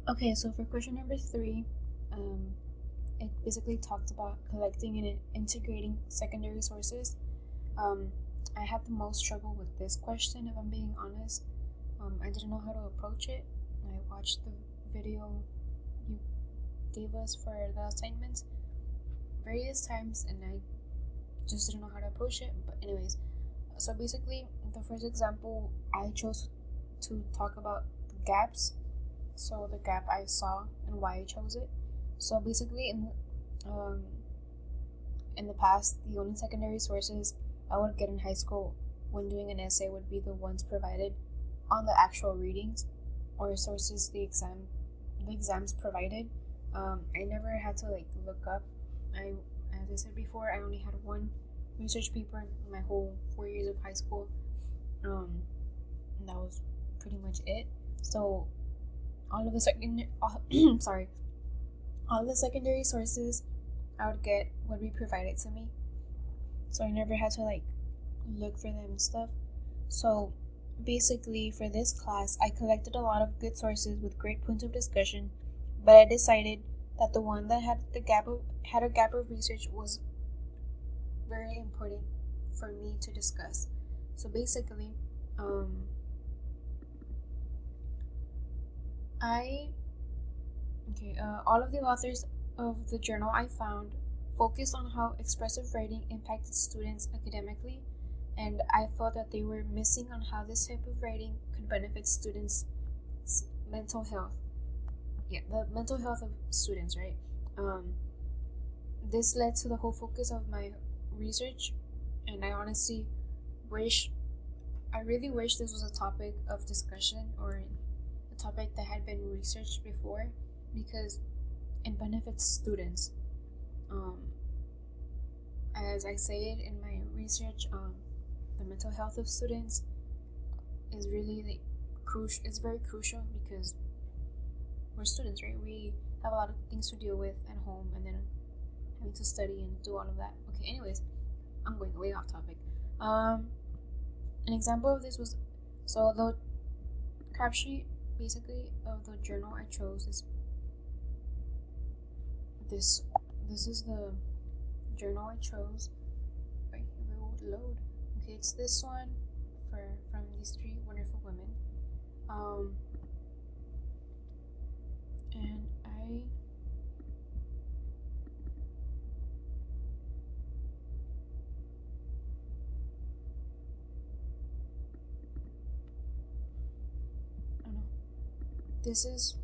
Okay, so for question number three, um, it basically talks about collecting and integrating secondary sources. Um, I had the most trouble with this question, if I'm being honest. I didn't know how to approach it. I watched the video you gave us for the assignments various times, and I just didn't know how to approach it. But anyways, so basically, the first example I chose to talk about the gaps. So the gap I saw and why I chose it. So basically, um, in the past, the only secondary sources I would get in high school when doing an essay would be the ones provided on the actual readings or sources the exams provided. I never had to like look up. I As I said before, I only had one research paper in my whole 4 years of high school. And that was pretty much it. So all of the second sorry, all the secondary sources I would get would be provided to me. So I never had to like look for them and stuff. So basically, for this class, I collected a lot of good sources with great points of discussion, but I decided that the one that had a gap of research was very important for me to discuss. So basically, um, I all of the authors of the journal I found focused on how expressive writing impacted students academically, and I felt that they were missing on how this type of writing could benefit students' mental health. Yeah, the mental health of students, right? Um, this led to the whole focus of my research, and wish, I really wish this was a topic of discussion or a topic that had been researched before because it benefits students. Um, as I said in my research, the mental health of students is really crucial. It's very crucial because we're students, right? We have a lot of things to deal with at home, and then having to study and do all of that. Okay, anyways, I'm going way off topic. An example of this was the crap sheet basically of the journal I chose is this. This is the journal I chose. Wait, it will load. Okay, it's this one from these three wonderful women. Um, and I don't know. This is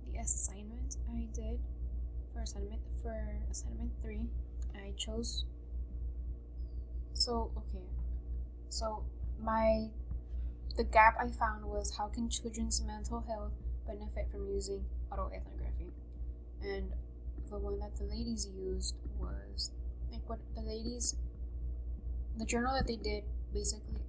the assignment I did for assignment three. I chose so okay. So my the gap I found was how can children's mental health benefit from using autoethnography? And the one that the ladies used was like what the journal that they did basically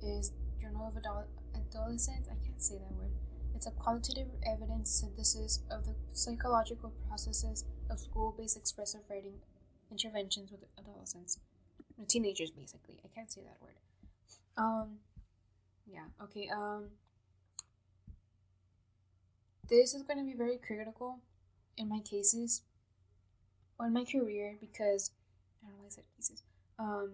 is Journal of Adolescents. I can't say that word. It's a qualitative evidence synthesis of the psychological processes of school-based expressive writing interventions with adolescents, teenagers basically. I can't say that word. Um, yeah, okay. This is going to be very critical in my cases or in my career because I don't know why I said cases. Um,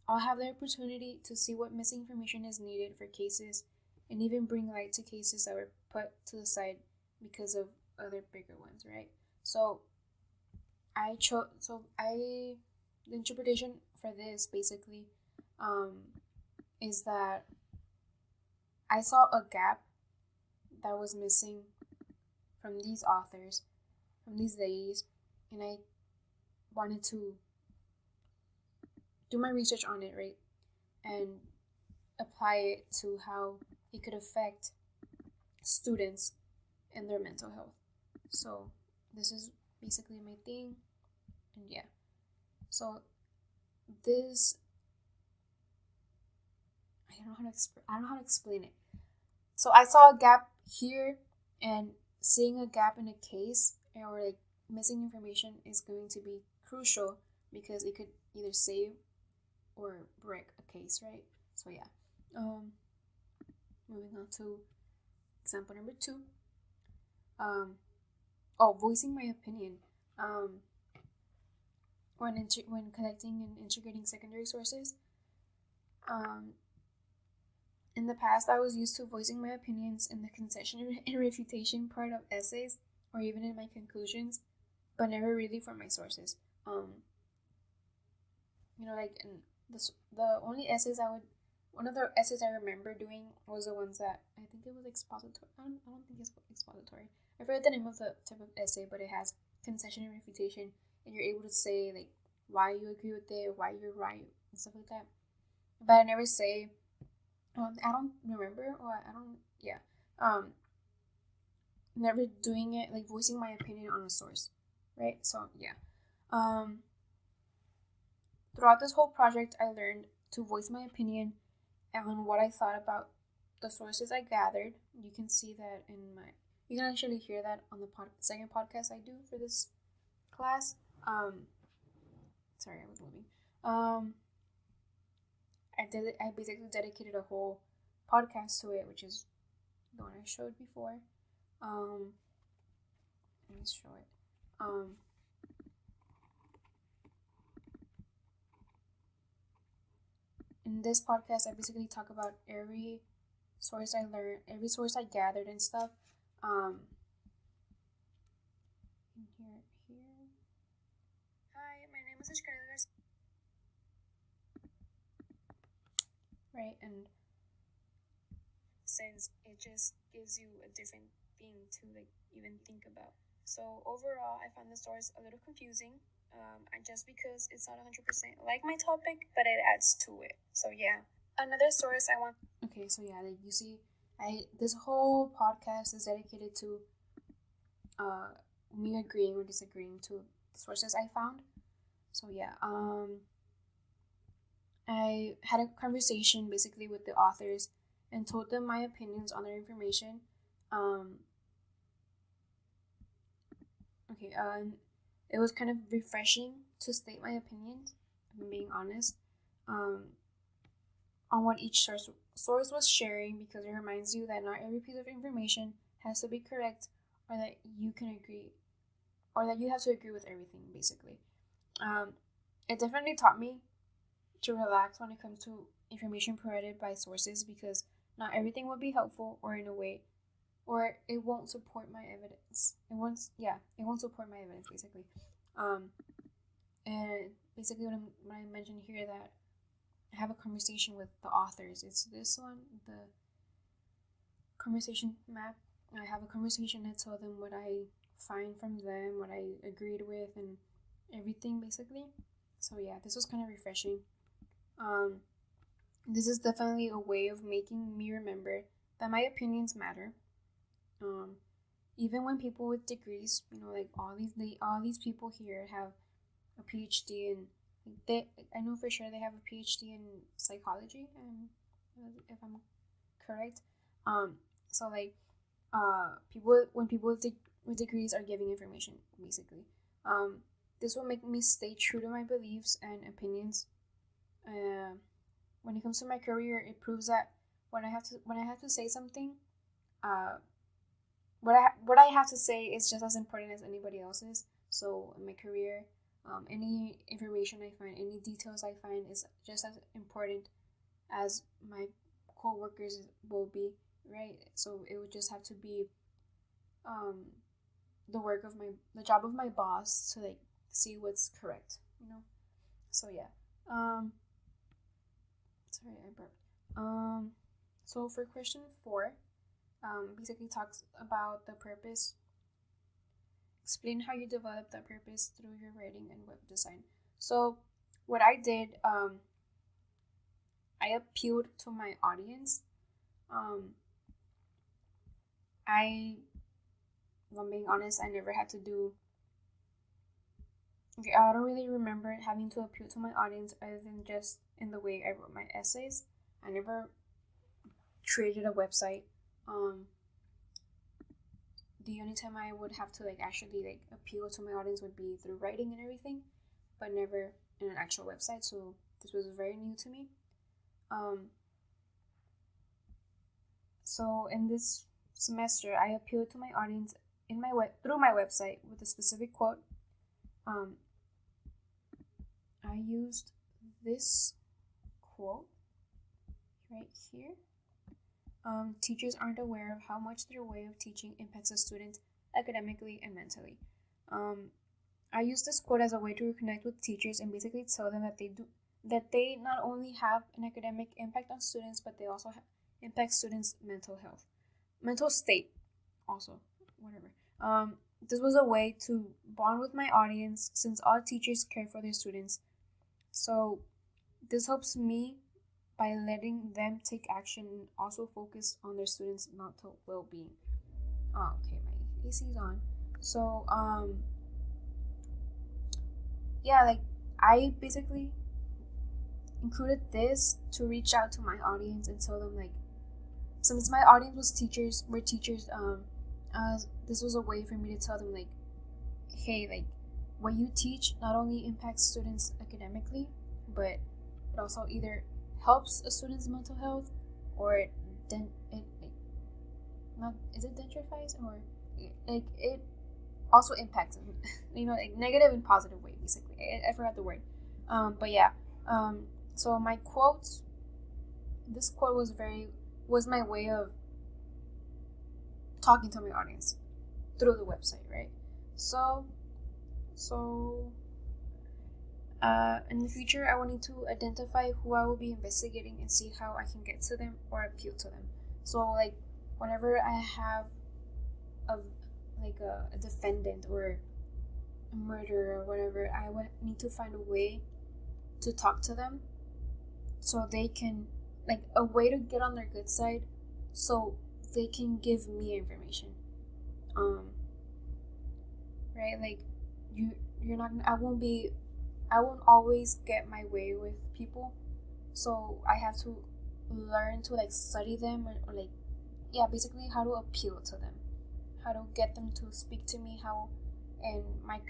I'll have the opportunity to see what missing information is needed for cases and even bring light to cases that were put to the side because of other bigger ones, right? So the interpretation for this basically um, is that I saw a gap that was missing from these authors, from these ladies, and I wanted to do my research on it, right? And apply it to how it could affect students and their mental health. So this is basically my thing, and yeah. So this I don't know how to explain it. So I saw a gap here, and seeing a gap in a case or like missing information is going to be crucial because it could either save or break a case, right? So yeah. Moving on to example number 2, voicing my opinion. When collecting and integrating secondary sources. In the past, I was used to voicing my opinions in the concession and refutation part of essays, or even in my conclusions, but never really for my sources. The only essays one of the essays I remember doing was the ones that I think it was expository. I don't think it's expository. I forget the name of the type of essay, but it has concession and refutation, and you're able to say like why you agree with it, why you're right, and stuff like that. But I never say. I don't remember, or I don't. Yeah. Never doing it like voicing my opinion on a source, right? So yeah. Throughout this whole project, I learned to voice my opinion on what I thought about the sources I gathered. You can see that you can actually hear that on the second podcast I do for this class. Sorry, I was moving. I basically dedicated a whole podcast to it, which is the one I showed before. Let me show it. In this podcast, I basically talk about every source I learned, every source I gathered and stuff. Here. Hi, my name is Ishka. Right, and since it just gives you a different thing to like even think about. So overall, I found the source a little confusing. Just because it's not 100% like my topic, but it adds to it. So yeah, another source I want. Okay, so yeah, like you see, this whole podcast is dedicated to me agreeing or disagreeing to the sources I found. So yeah, I had a conversation basically with the authors and told them my opinions on their information. It was kind of refreshing to state my opinions, if I'm being honest, on what each source was sharing, because it reminds you that not every piece of information has to be correct, or that you can agree, or that you have to agree with everything, basically. It definitely taught me to relax when it comes to information provided by sources, because not everything will be helpful, or in a way, or it won't support my evidence. It won't support my evidence, basically. And basically when I mentioned here that I have a conversation with the authors, it's this one, the conversation map. I have a conversation. I tell them what I find from them, what I agreed with, and everything, basically. So yeah, this was kind of refreshing. This is definitely a way of making me remember that my opinions matter. Even when people with degrees, like all these people here have a PhD, and I know for sure they have a PhD in psychology, and if I'm correct. So like people with degrees are giving information, basically. This will make me stay true to my beliefs and opinions. When it comes to my career, it proves that when I have to say something, what I have to say is just as important as anybody else's. So in my career, any information I find, any details I find is just as important as my co-workers will be, right? So it would just have to be the job of my boss to like see what's correct, So yeah. Sorry, I burped. So for question 4, basically talks about the purpose. Explain how you develop that purpose through your writing and web design. So what I did, I appealed to my audience. If I'm being honest, I never had to do. Okay, I don't really remember having to appeal to my audience other than just in the way I wrote my essays. I never created a website. The only time I would have to actually appeal to my audience would be through writing and everything, but never in an actual website. So this was very new to me. So in this semester, I appealed to my audience in through my website with a specific quote. I used this quote right here. Teachers aren't aware of how much their way of teaching impacts a student academically and mentally. I use this quote as a way to reconnect with teachers and basically tell them that they not only have an academic impact on students, but they also impact students' mental state, also, whatever. This was a way to bond with my audience since all teachers care for their students. So this helps me by letting them take action and also focus on their students' mental well-being. Oh, okay, my AC is on. So yeah, like I basically included this to reach out to my audience and tell them, like, since my audience was teachers, this was a way for me to tell them, like, hey, like, what you teach not only impacts students academically, but it also either helps a student's mental health, or it gentrifies, or like it also impacts them, like negative and positive way, basically. I forgot the word. But yeah. So my quotes. This quote was my way of talking to my audience through the website, right? So in the future, I will need to identify who I will be investigating and see how I can get to them or appeal to them. So, like, whenever I have a defendant or a murderer or whatever, I would need to find a way to talk to them so they can, like, a way to get on their good side so they can give me information. Right? Like, you're not, I won't always get my way with people, so I have to learn to, like, study them, or like, yeah, basically how to appeal to them, how to get them to speak to me, how in my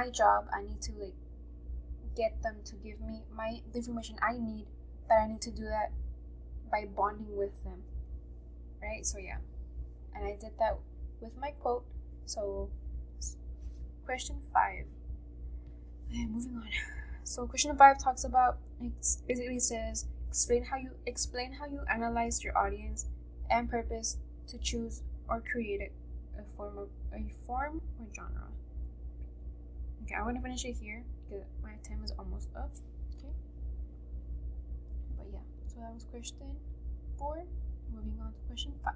job I need to, like, get them to give me the information I need, but I need to do that by bonding with them, right? So yeah, and I did that with my quote. So question 5. Okay, moving on. So question 5 talks about, basically says, explain how you analyze your audience and purpose to choose or create a form or genre. Okay, I'm gonna finish it here because my time is almost up. Okay, but yeah, so that was question 4. Moving on to question 5.